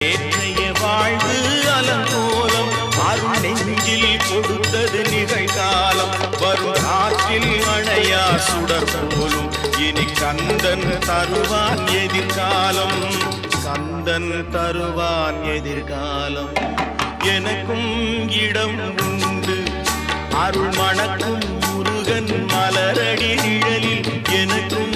ஏற்றைய வாழ்வு அலங்கோலம் அருள் நெஞ்சில் கொடுத்தது நிகழ்காலம் வரும் காற்றில் அணையா சுடர் போலும் இனி கந்தன் தருவான் எதிர்காலம் கந்தன் தருவான் எதிர்காலம் எனக்கும் இடம் உண்டு அருள் மணக்கும் முருகன் மலரடி நிழலில் எனக்கும்